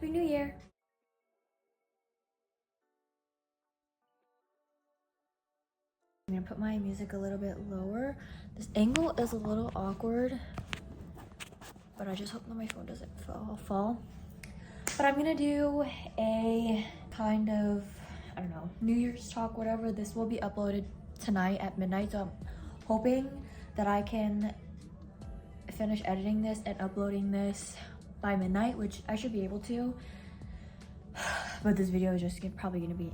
Happy New Year. I'm gonna put my music a little bit lower. This angle is a little awkward, but I just hope that my phone doesn't fall. But I'm gonna do a kind of, I don't know, New Year's talk, whatever. This will be uploaded tonight at midnight, so I'm hoping that I can finish editing this and uploading this by midnight, which I should be able to. But this video is just probably gonna be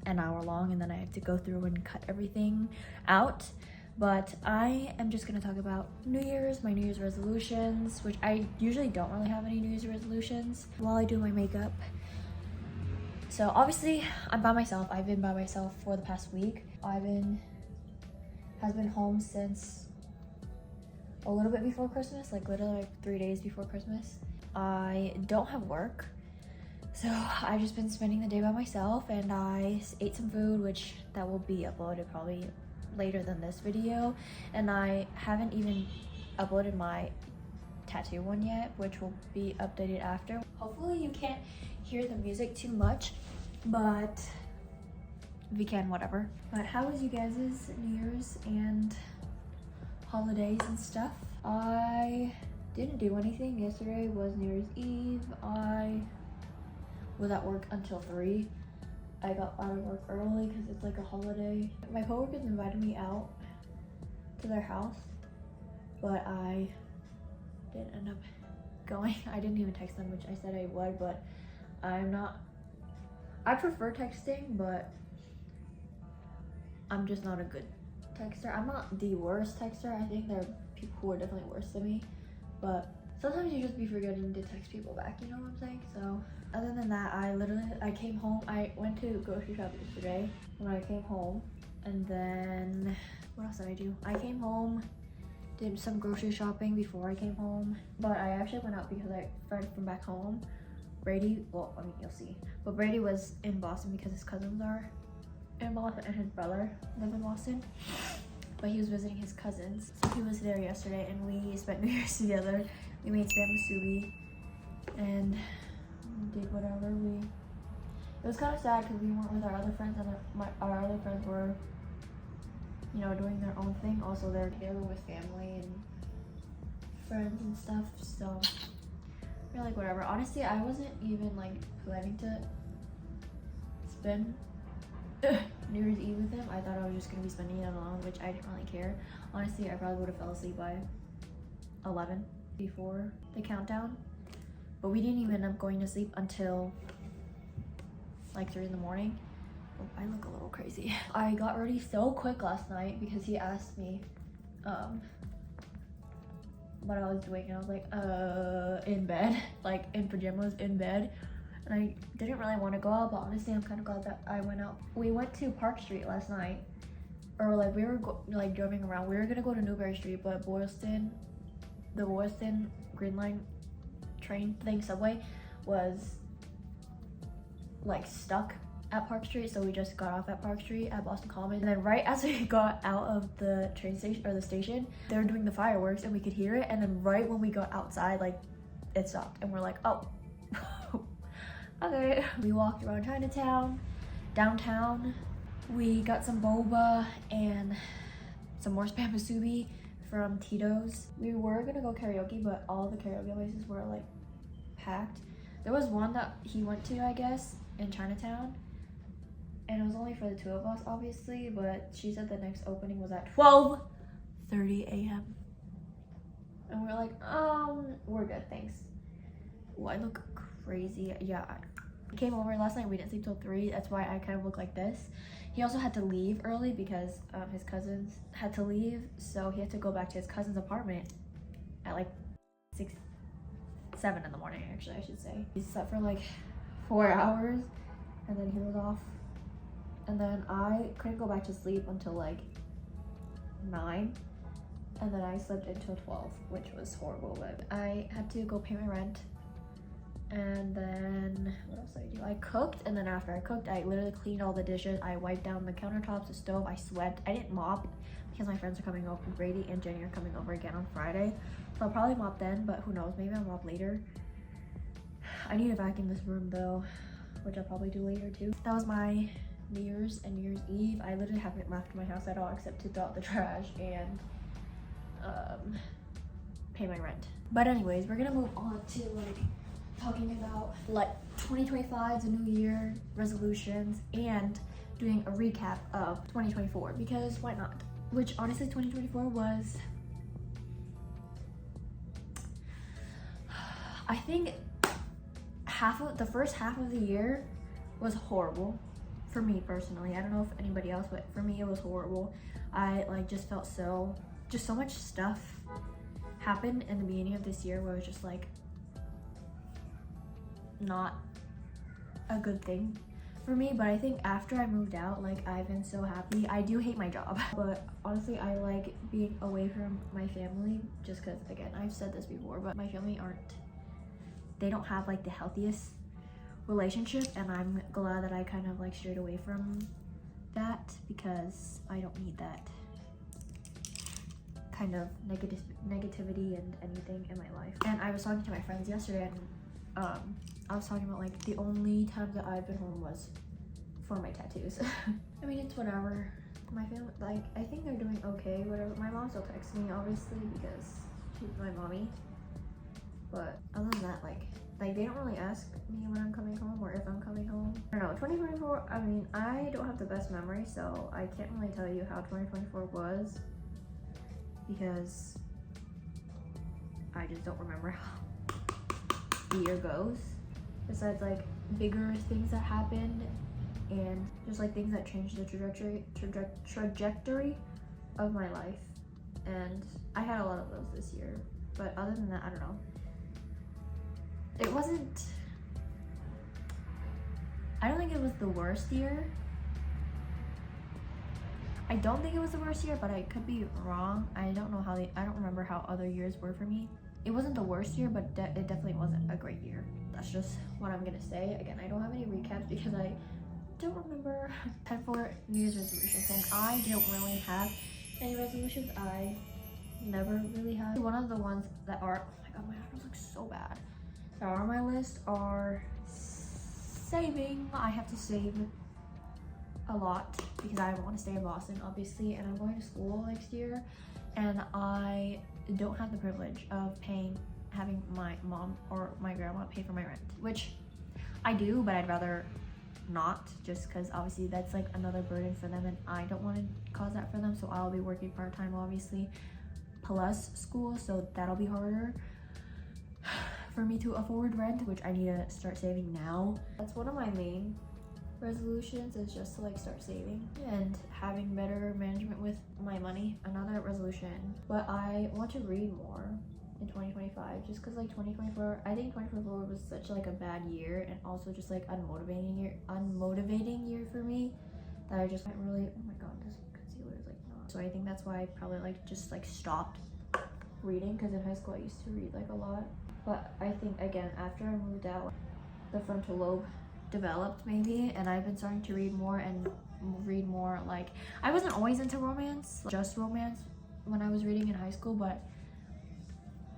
an hour long, and then I have to go through and cut everything out. But I am just gonna talk about New Year's, my New Year's resolutions, which I usually don't really have any New Year's resolutions while I do my makeup. So obviously I'm by myself. I've been by myself for the past week. Ivan has been home since a little bit before Christmas, like literally like 3 days before Christmas. I don't have work, so I've just been spending the day by myself, and I ate some food, which that will be uploaded probably later than this video. And I haven't even uploaded my tattoo one yet, which will be updated after. Hopefully you can't hear the music too much, but if you can, whatever. But how was you guys' New Year's and holidays and stuff? I didn't do anything. Yesterday was New Year's Eve. I was at work until 3. I got out of work early because it's like a holiday. My coworkers invited me out to their house, but I didn't end up going. I didn't even text them, which I said I would, but I prefer texting, but I'm just not a good texter. I'm not the worst texter. I think there are people who are definitely worse than me, but sometimes you just be forgetting to text people back, you know what I'm saying? So other than that, I came home. I went to grocery shop yesterday when I came home, and then what else did I do? I came home, did some grocery shopping before I came home, but I actually went out because I friend from back home, Brady, well, I mean, you'll see, but Brady was in Boston because his cousins are in Boston and his brother live in Boston, but he was visiting his cousins. So he was there yesterday, and we spent New Year's together. We made spam musubi and did whatever. It was kind of sad because we weren't with our other friends, and our other friends were, you know, doing their own thing. Also, they're together with family and friends and stuff, so we're like, whatever. Honestly, I wasn't even like planning to spend New Year's Eve with him. I thought I was just gonna be spending it alone, which I didn't really care. Honestly, I probably would have fell asleep by 11 before the countdown, but we didn't even end up going to sleep until like 3 in the morning. Oh, I look a little crazy. I got ready so quick last night because he asked me what I was doing, and I was like, in bed, like in pajamas in bed. And I didn't really want to go out, but honestly, I'm kind of glad that I went out. We went to Park Street last night, or like we were like driving around. We were gonna go to Newberry Street, but the Boylston Green Line train thing, subway, was like stuck at Park Street, so we just got off at Park Street at Boston Common. And then right as we got out of the train station, or the station, they were doing the fireworks and we could hear it. And then right when we got outside, like, it stopped, and we're like, oh. Okay. We walked around Chinatown, downtown. We got some boba and some more spam musubi from Tito's. We were gonna go karaoke, but all the karaoke places were like packed. There was one that he went to, I guess, in Chinatown, and it was only for the 2 of us, obviously, but she said the next opening was at 12:30 a.m. And we're like, we're good, thanks. Oh, I look crazy. Yeah, I came over last night. We didn't sleep till 3. That's why I kind of look like this. He also had to leave early because his cousins had to leave, so he had to go back to his cousin's apartment at like 7 in the morning, actually, I should say. He slept for like 4 hours, and then he was off. And then I couldn't go back to sleep until like 9, and then I slept until 12, which was horrible. But I had to go pay my rent, and then what else did I do? I cooked, and then after I cooked, I literally cleaned all the dishes. I wiped down the countertops, the stove. I swept. I didn't mop because my friends are coming over. Brady and Jenny are coming over again on Friday, so I'll probably mop then, but who knows, maybe I'll mop later. I need to vacuum this room though, which I'll probably do later too. That was my New Year's and New Year's Eve. I literally haven't left my house at all except to throw out the trash and pay my rent. But anyways, we're gonna move on to like talking about like 2025, the new year resolutions, and doing a recap of 2024 because why not? Which honestly 2024 was, I think the first half of the year was horrible for me personally. I don't know if anybody else, but for me it was horrible. I like just felt so much stuff happened in the beginning of this year where it was just like not a good thing for me. But I think after I moved out, like I've been so happy. I do hate my job, but honestly I like being away from my family just because, again, I've said this before, but my family they don't have like the healthiest relationship, and I'm glad that I kind of like strayed away from that because I don't need that kind of negativity and anything in my life. And I was talking to my friends yesterday, and I was talking about like the only time that I've been home was for my tattoos. I mean, it's whatever. My family, like, I think they're doing okay, whatever. My mom still texts me, obviously, because she's my mommy. But other than that, like they don't really ask me when I'm coming home or if I'm coming home. I don't know, 2024, I mean, I don't have the best memory, so I can't really tell you how 2024 was because I just don't remember how the year goes. Besides like bigger things that happened and just like things that changed the trajectory of my life. And I had a lot of those this year, but other than that, I don't know. It wasn't, I don't think it was the worst year. I don't think it was the worst year, but I could be wrong. I don't know I don't remember how other years were for me. It wasn't the worst year, but it definitely wasn't a great year. That's just what I'm gonna say. Again, I don't have any recaps because I don't remember. Time for New Year's resolutions, and I don't really have any resolutions. I never really have. One of the ones that are, oh my god, my eyebrows look so bad, that are on my list are saving. I have to save a lot because I want to stay in Boston, obviously, and I'm going to school next year, and I don't have the privilege of having my mom or my grandma pay for my rent, which I do, but I'd rather not, just because obviously that's like another burden for them, and I don't want to cause that for them. So I'll be working part-time, obviously, plus school, so that'll be harder for me to afford rent, which I need to start saving now. That's one of my main resolutions, is just to like start saving and having better management with my money. Another resolution, but I want to read more in 2025, just because like 2024, I think 2024 was such like a bad year, and also just like unmotivating year for me, that I just can't really, oh my god, this concealer is like not. So I think that's why I probably like just like stopped reading, because in high school I used to read like a lot. But I think, again, after I moved out, the frontal lobe developed maybe, and I've been starting to read more like, I wasn't always into romance, just romance when I was reading in high school, but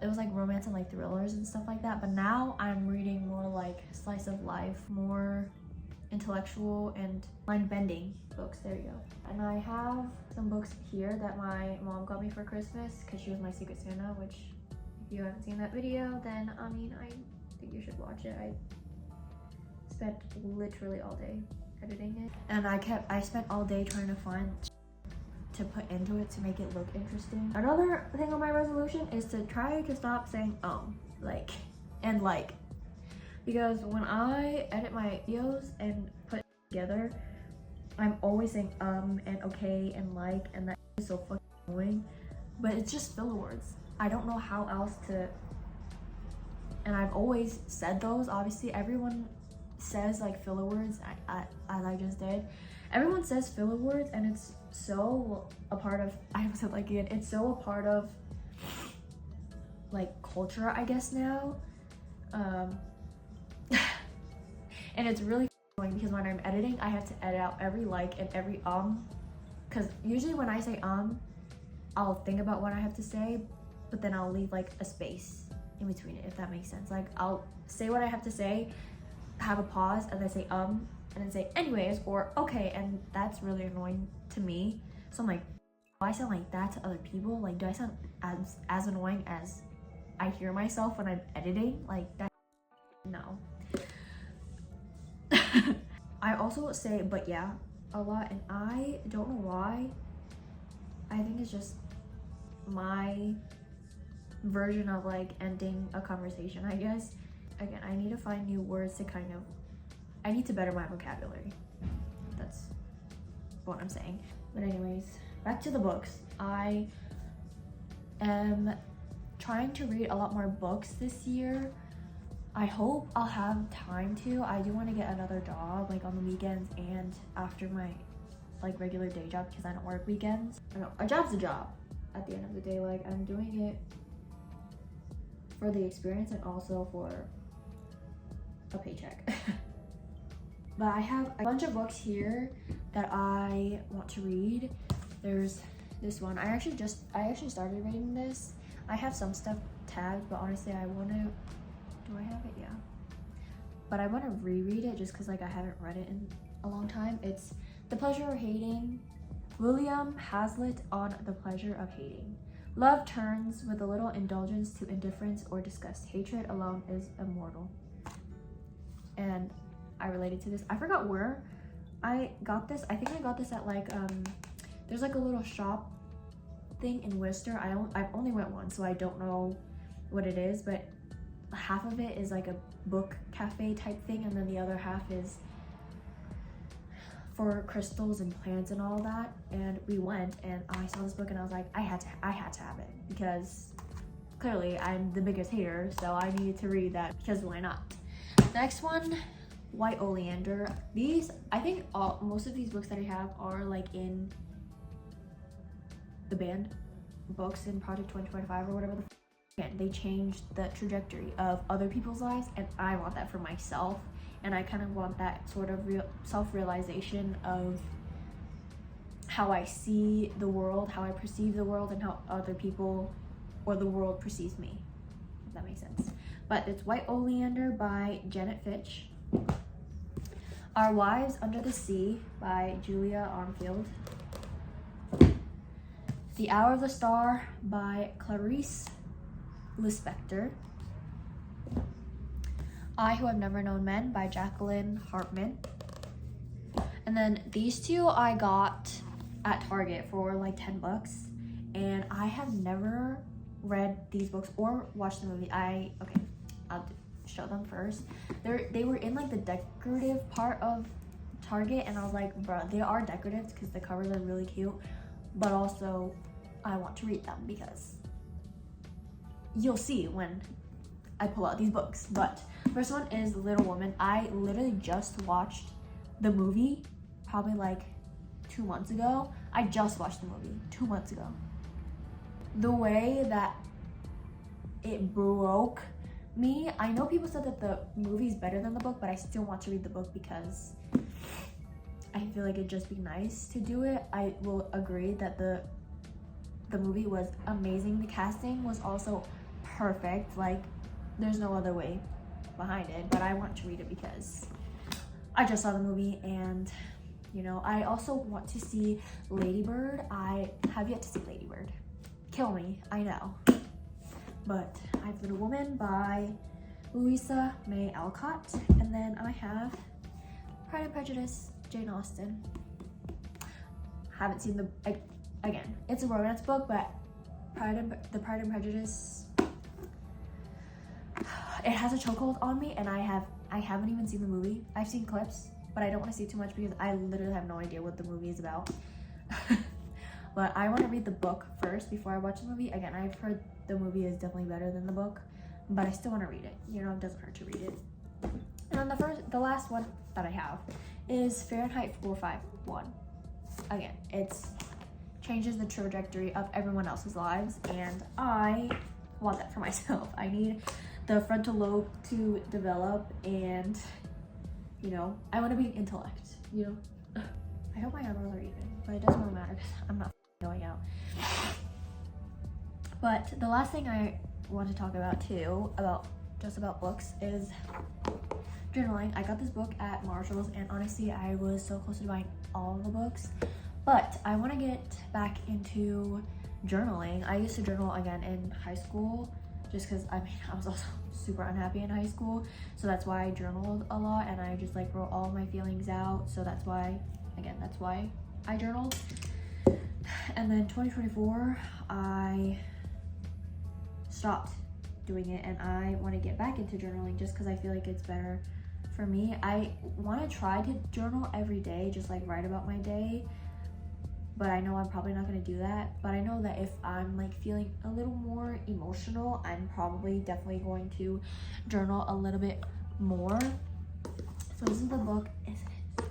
it was like romance and like thrillers and stuff like that. But now I'm reading more like slice of life, more intellectual and mind-bending books. There you go. And I have some books here that my mom got me for Christmas because she was my Secret Santa, which if you haven't seen that video, then I mean, I think you should watch it. I spent literally all day editing it, and I spent all day trying to find to put into it to make it look interesting. Another thing on my resolution is to try to stop saying like and like, because when I edit my videos and put together, I'm always saying and okay and like, and that is so fucking annoying. But it's just filler words. I don't know how else to, and I've always said those. Obviously everyone says like filler words, as I just did. Everyone says filler words, and it's so a part of, I almost said like again, it's so a part of like culture, I guess, now. And it's really annoying because when I'm editing, I have to edit out every like and every because usually when I say I'll think about what I have to say, but then I'll leave like a space in between it, if that makes sense. Like, I'll say what I have to say, have a pause, and then say and then say anyways or okay, and that's really annoying to me. So I'm like, do I sound like that to other people? Like, do I sound as annoying as I hear myself when I'm editing? Like, that, no. I also say but yeah a lot, and I don't know why. I think it's just my version of like ending a conversation, I guess. Again, I need to find new words to kind of, I need to better my vocabulary. That's what I'm saying. But anyways, back to the books. I am trying to read a lot more books this year. I hope I'll have time to. I do want to get another job, like on the weekends and after my like regular day job, because I don't work weekends. I know a job's a job at the end of the day. Like, I'm doing it for the experience and also for a paycheck. But I have a bunch of books here that I want to read. There's this one. I actually started reading this. I have some stuff tagged, but honestly I want to, do I have it? Yeah. But I want to reread it just because like I haven't read it in a long time. It's The Pleasure of Hating. William Hazlitt on The Pleasure of Hating. Love turns with a little indulgence to indifference or disgust. Hatred alone is immortal. And I related to this. I forgot where I got this. I think I got this at like there's like a little shop thing in Worcester. I've only went once, so I don't know what it is, but half of it is like a book cafe type thing, and then the other half is for crystals and plants and all that. And we went and I saw this book and I was like, I had to have it, because clearly I'm the biggest hater, so I needed to read that, because why not? Next one, White Oleander. These, I think most of these books that I have are like in the banned books in Project 2025 or whatever they changed the trajectory of other people's lives, and I want that for myself. And I kind of want that sort of self-realization of how I see the world, how I perceive the world, and how other people or the world perceives me, if that makes sense. But it's White Oleander by Janet Fitch. Our Wives Under the Sea by Julia Armfield. The Hour of the Star by Clarice Lispector. I Who Have Never Known Men by Jacqueline Hartman. And then these two I got at Target for like $10, and I have never read these books or watched the movie. I'll show them first. They were in like the decorative part of Target, and I was like, bro, they are decorative because the covers are really cute, but also I want to read them because you'll see when I pull out these books. But first one is Little Woman. I literally just watched the movie probably like 2 months ago. I just watched the movie 2 months ago. The way that it broke me, I know people said that the movie is better than the book, but I still want to read the book because I feel like it'd just be nice to do it. I will agree that the movie was amazing. The casting was also perfect. Like, there's no other way behind it, but I want to read it because I just saw the movie, and you know, I also want to see Lady Bird. I have yet to see Lady Bird. Kill me, I know. But I have Little Woman by Louisa May Alcott, and then I have Pride and Prejudice, Jane Austen. Haven't seen again, it's a romance book, but Pride and Prejudice, it has a chokehold on me, and I haven't even seen the movie. I've seen clips, but I don't want to see too much because I literally have no idea what the movie is about. But I want to read the book first before I watch the movie. Again, I've heard the movie is definitely better than the book, but I still want to read it. You know, it doesn't hurt to read it. And then the last one that I have is Fahrenheit 451. Again, it's changes the trajectory of everyone else's lives, and I want that for myself. I need the frontal lobe to develop, and you know, I want to be an intellect, you know. I hope my eyebrows are even, but it doesn't really matter because I'm not going out. But the last thing I want to talk about too, about books, is journaling. I got this book at Marshall's, and honestly, I was so close to buying all the books, but I want to get back into journaling. I used to journal again in high school, just because I was also super unhappy in high school, so that's why I journaled a lot, and I just like wrote all my feelings out. So that's why I journaled. And then 2024, I stopped doing it, and I want to get back into journaling just because I feel like it's better for me. I want to try to journal every day, just like write about my day, but I know I'm probably not going to do that. But I know that if I'm like feeling a little more emotional, I'm probably definitely going to journal a little bit more. So this is the book,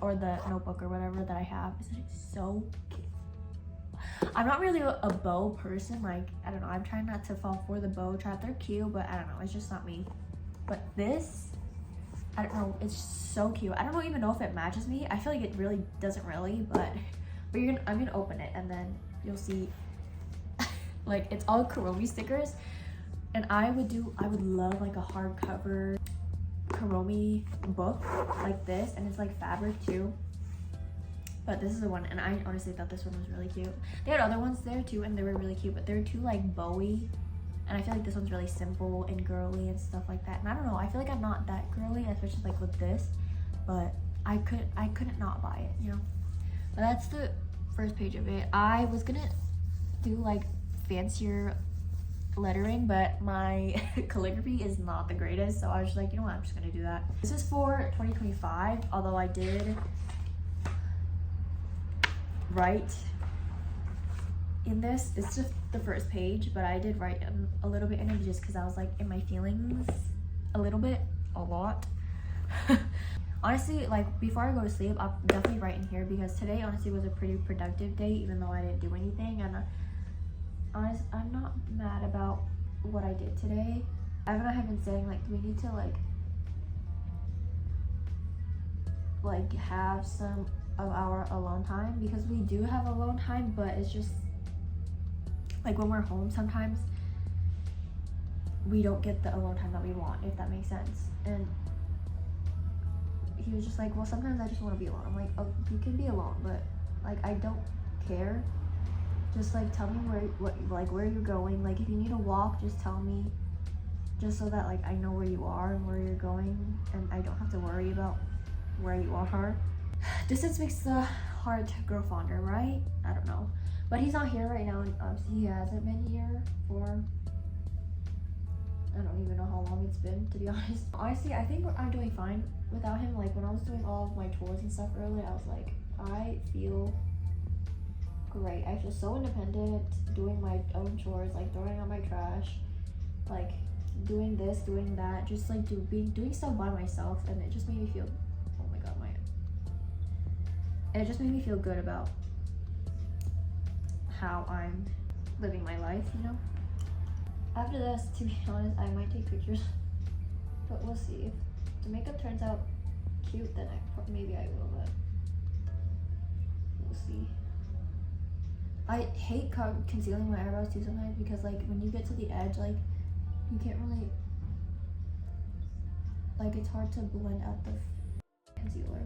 or the notebook or whatever that I have. Isn't it so cute? I'm not really a bow person. Like, I don't know, I'm trying not to fall for the bow trap. They're cute, but I don't know, it's just not me. But this, I don't know, it's so cute. I don't even know if it matches me. I feel like it really doesn't really, but I'm gonna open it and then you'll see. Like, it's all Kuromi stickers, and I would love like a hardcover Kuromi book like this, and it's like fabric too. But this is the one, and I honestly thought this one was really cute. They had other ones there too, and they were really cute, but they're too like bowy, and I feel like this one's really simple and girly and stuff like that. And I don't know, I feel like I'm not that girly, especially like with this, but I couldn't not buy it, you know. But that's the first page of it. I was gonna do like fancier lettering, but my calligraphy is not the greatest, so I was just like, you know what, I'm just gonna do that. This is for 2025, although I did write in this. It's just the first page, but I did write a little bit in it just because I was like in my feelings a lot. Honestly, like before I go to sleep, I'll definitely write in here, because today honestly was a pretty productive day, even though I didn't do anything. And I'm not mad about what I did today. Evan and I have been saying, like, we need to like have some of our alone time, because we do have alone time, but it's just like when we're home sometimes we don't get the alone time that we want, if that makes sense. And he was just like, well, sometimes I just want to be alone. I'm like, oh, you can be alone, but like I don't care. Just like tell me where you're going. Like if you need to walk, just tell me, just so that like I know where you are and where you're going, and I don't have to worry about where you are. Distance makes the heart grow fonder, right? I don't know, but he's not here right now, and he hasn't been here for, I don't even know how long it's been, to be honest. Honestly, I think I'm doing fine without him. Like when I was doing all of my chores and stuff earlier, I was like, I feel great. I feel so independent, doing my own chores, like throwing out my trash, like doing this, doing that, just like doing stuff by myself, and it just made me feel, oh my god, it just made me feel good about how I'm living my life, you know. After this, to be honest, I might take pictures, but we'll see. If the makeup turns out cute, then maybe I will, but we'll see. I hate concealing my eyebrows too sometimes, because like when you get to the edge, like you can't really, like it's hard to blend out the concealer.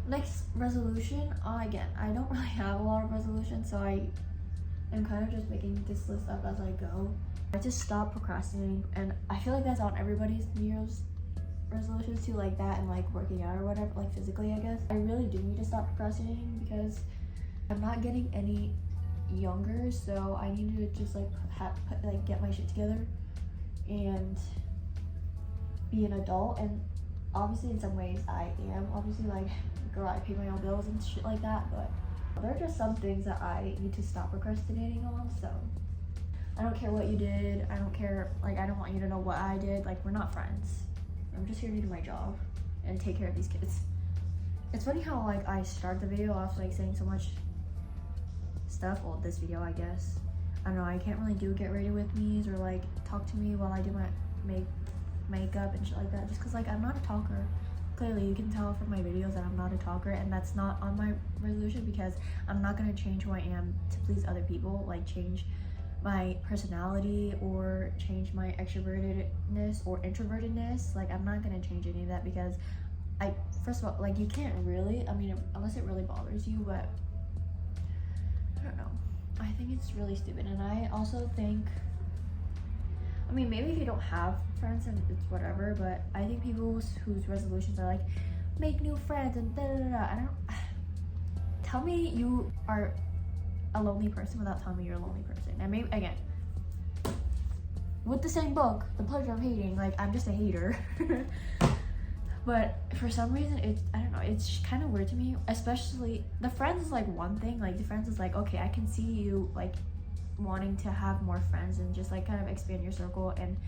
Next resolution, again, I don't really have a lot of resolutions, so I am kind of just making this list up as I go. I just stop procrastinating, and I feel like that's on everybody's New Year's resolutions too, like that, and like working out or whatever, like physically, I guess. I really do need to stop procrastinating, because I'm not getting any younger, so I need to just like get my shit together and be an adult. And obviously in some ways I am, obviously, like, girl, I pay my own bills and shit like that, but there are just some things that I need to stop procrastinating on. So I don't care what you did, I don't care, like I don't want you to know what I did. Like, we're not friends. I'm just here to do my job and take care of these kids. It's funny how like I start the video off like saying so much stuff. Well, this video, I guess. I don't know, I can't really do get ready with me's or like talk to me while I do my makeup and shit like that, just because like I'm not a talker. Clearly you can tell from my videos that I'm not a talker, and that's not on my resolution, because I'm not going to change who I am to please other people, like change my personality or change my extrovertedness or introvertedness. Like, I'm not gonna change any of that because first of all, like, you can't really, I mean, unless it really bothers you, but I don't know. I think it's really stupid. And I also think, I mean, maybe if you don't have friends and it's whatever, but I think people whose resolutions are like, make new friends and da da da da. I don't, tell me you are a lonely person without telling me you're a lonely person. And maybe, again, with the same book, The Pleasure of Hating, like, I'm just a hater. But for some reason, I don't know, it's kind of weird to me. Especially, the friends is like one thing. Like, the friends is like, okay, I can see you like wanting to have more friends and just like kind of expand your circle and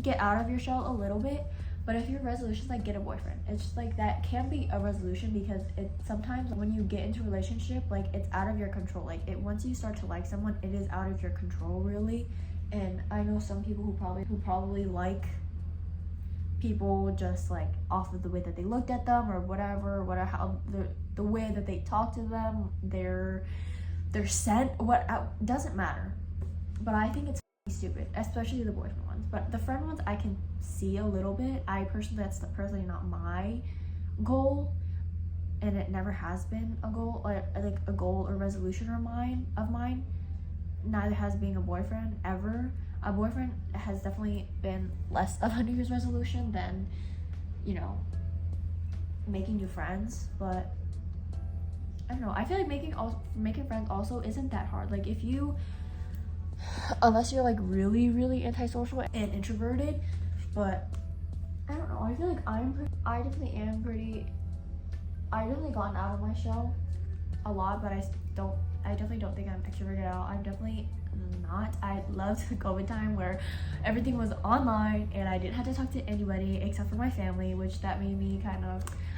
get out of your shell a little bit. But if your resolution is like get a boyfriend, it's just like that can be a resolution because it sometimes when you get into a relationship, like, it's out of your control. Like, once you start to like someone, it is out of your control, really. And I know some people who probably like people just like off of the way that they looked at them or whatever how the way that they talk to them, their scent, what doesn't matter. But I think it's stupid, especially the boyfriend ones. But the friend ones I can see a little bit. That's personally not my goal, and it never has been a goal, like a goal or resolution of mine. Neither has being a boyfriend ever. A boyfriend has definitely been less of a New Year's resolution than, you know, making new friends. But I don't know, I feel like making friends also isn't that hard. Like, if you, unless you're like really really antisocial and introverted. But I don't know, I feel like I definitely gotten out of my shell a lot, but I definitely don't think I'm extroverted at all. I'm definitely not. I loved the COVID time where everything was online and I didn't have to talk to anybody except for my family, which that made me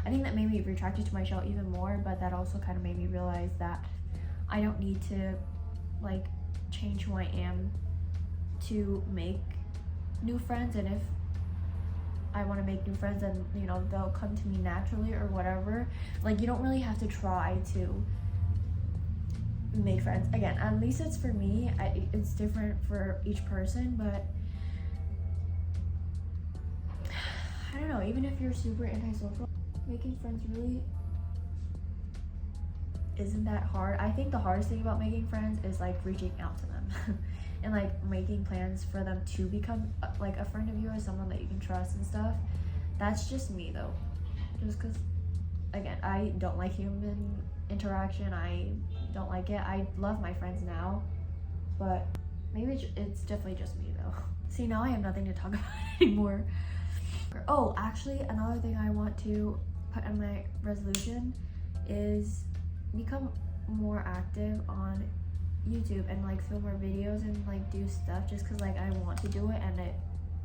I think that made me retracted to my shell even more. But that also kind of made me realize that I don't need to like change who I am to make new friends. And if I want to make new friends, and you know, they'll come to me naturally or whatever. Like, you don't really have to try to make friends. Again, at least it's for me. It's different for each person, but I don't know, even if you're super antisocial, making friends really isn't that hard. I think the hardest thing about making friends is like reaching out to them and like making plans for them to become like a friend of yours, someone that you can trust and stuff. That's just me though, just because, again, I don't like human interaction. I don't like it. I love my friends now, but maybe it's definitely just me though. See, now I have nothing to talk about anymore. Oh, actually, another thing I want to put in my resolution is become more active on YouTube and like film more videos and like do stuff, just because like I want to do it and it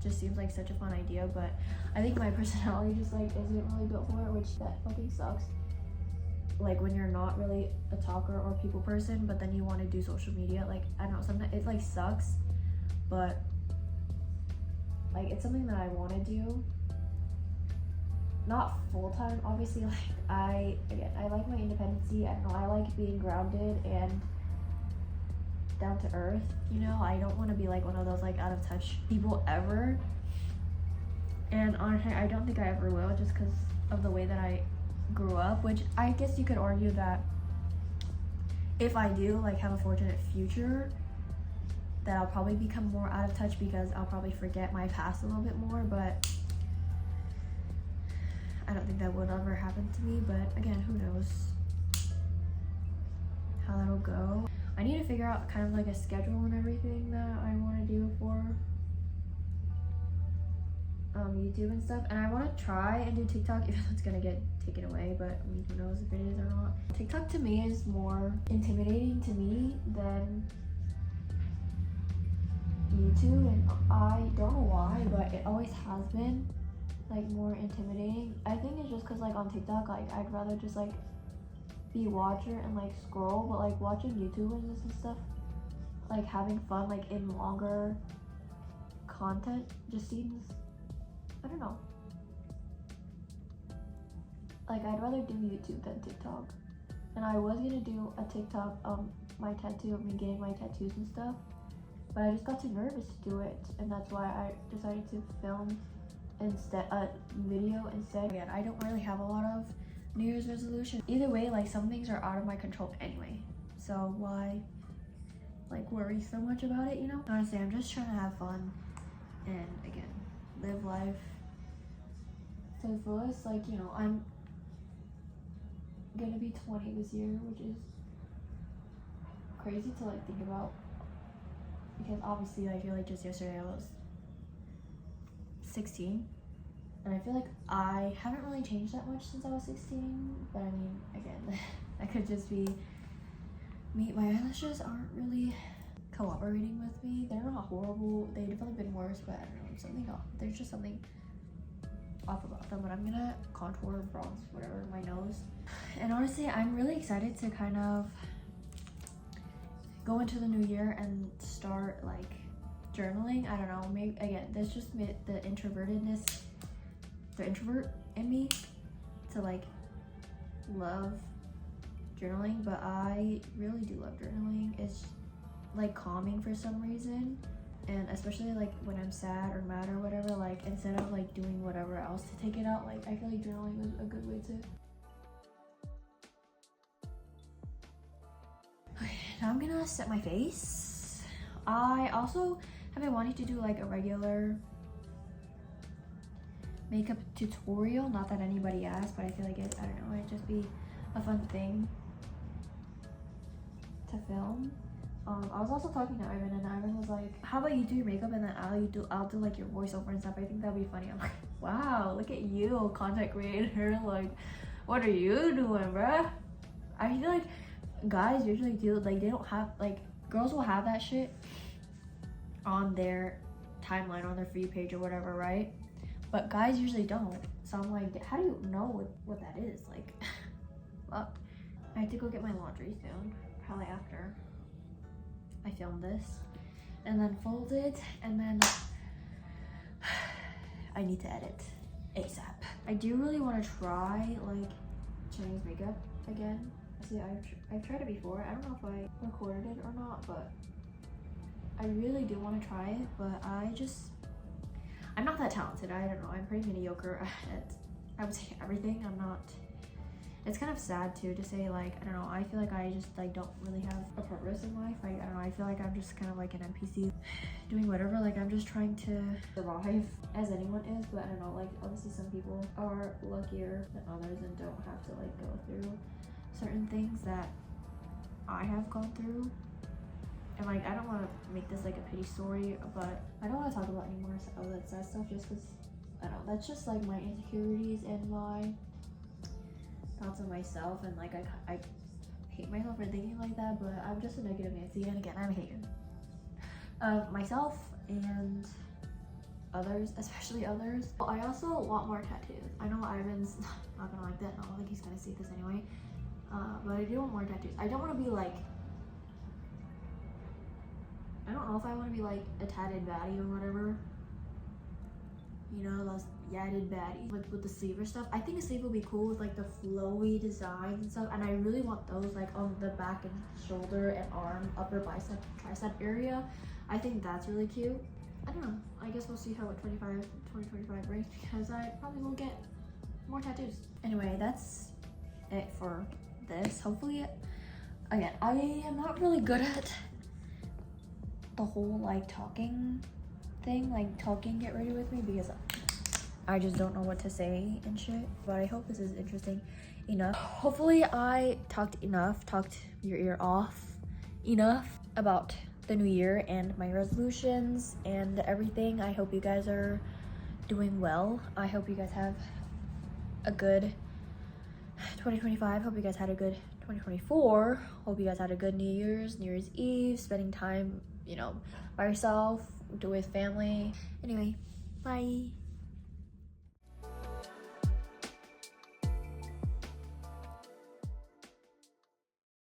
just seems like such a fun idea. But I think my personality just like isn't really built for it, which that fucking sucks. Like, when you're not really a talker or people person, but then you want to do social media, like, I don't know, sometimes it like sucks, but like it's something that I want to do, not full-time obviously. Like, I like my independency. I don't know, I like being grounded and down to earth, you know. I don't want to be like one of those like out of touch people ever, and honestly I don't think I ever will, just because of the way that I grew up. Which I guess you could argue that if I do like have a fortunate future, that I'll probably become more out of touch because I'll probably forget my past a little bit more. But I don't think that would ever happen to me. But again, who knows how that'll go. I need to figure out kind of like a schedule and everything that I want to do for YouTube and stuff. And I want to try and do TikTok, even though it's gonna get taken away, but I mean, who knows if it is or not. TikTok to me is more intimidating to me than YouTube, and I don't know why, but it always has been like more intimidating. I think it's just because like on TikTok, like I'd rather just like be a watcher and like scroll, but like watching YouTubers and stuff, like having fun like in longer content just seems, I don't know, like I'd rather do YouTube than TikTok. And I was gonna do a TikTok my tattoo of me getting my tattoos and stuff, but I just got too nervous to do it, and that's why I decided to film instead, video instead. Again, I don't really have a lot of New Year's resolution. Either way, like some things are out of my control anyway, so why like worry so much about it, you know? Honestly, I'm just trying to have fun and again, live life to the fullest. Like, you know, I'm gonna be 20 this year, which is crazy to like think about, because obviously I feel like just yesterday I was 16, and I feel like I haven't really changed that much since I was 16, but I mean, again, that could just be me. My eyelashes aren't really cooperating with me. They're not horrible, they've definitely been worse, but I don't know, something off. There's just something off about them. But I'm gonna contour, bronze, whatever, my nose. And honestly, I'm really excited to kind of go into the new year and start like journaling. I don't know, maybe again, that's just the introvertedness, the introvert in me to like love journaling, but I really do love journaling. It's like calming for some reason, and especially like when I'm sad or mad or whatever, like instead of like doing whatever else to take it out, like I feel like journaling is a good way to. Okay, now I'm gonna set my face. I also have been wanting to do like a regular makeup tutorial, not that anybody asked, but I feel like it, I don't know, it'd just be a fun thing to film. I was also talking to Ivan, and Ivan was like, how about you do your makeup and then I'll do like your voiceover and stuff. I think that'd be funny. I'm like, wow, look at you, content creator. Like, what are you doing, bruh? I feel like guys usually do, like, they don't have, like, girls will have that shit on their timeline, on their feed page or whatever, right? But guys usually don't. So I'm like, how do you know what that is? Like, fuck. I have to go get my laundry soon, probably after I film this, and then fold it, and then I need to edit ASAP. I do really want to try like Chinese makeup again. See, I've tried it before. I don't know if I recorded it or not, but I really do want to try it. But I'm not that talented. I don't know. I'm pretty mediocre at, I would say, everything. I'm not. It's kind of sad too to say, like, I don't know, I feel like I just like don't really have a purpose in life. Like, I don't know, I feel like I'm just kind of like an NPC doing whatever. Like, I'm just trying to survive, as anyone is. But I don't know, like, obviously some people are luckier than others and don't have to like go through certain things that I have gone through. And like, I don't want to make this like a pity story, but I don't want to talk about any more of that sad stuff, just because, I don't know, that's just like my insecurities and my thoughts of myself, and like I hate myself for thinking like that, but I'm just a negative Nancy, and again, I'm a hater of myself and others, especially others. I also want more tattoos. I know Ivan's not gonna like that, and I don't think he's gonna see this anyway, but I do want more tattoos. I don't want to be like, I don't know if I want to be like a tatted baddie or whatever, you know, those yadded baddies with the sleeve or stuff. I think a sleeve would be cool with like the flowy designs and stuff, and I really want those like on the back and shoulder and arm, upper bicep, tricep area. I think that's really cute. I don't know, I guess we'll see how 2025 brings, because I probably will get more tattoos. Anyway, that's it for this. Hopefully, again, I am not really good at the whole like talking thing, like talking get ready with me, because I just don't know what to say and shit. But I hope this is interesting enough. Hopefully I talked your ear off enough about the new year and my resolutions and everything. I hope you guys are doing well. I hope you guys have a good 2025. Hope you guys had a good 2024. Hope you guys had a good New Year's Eve, spending time, you know, by yourself, with family. Anyway, bye.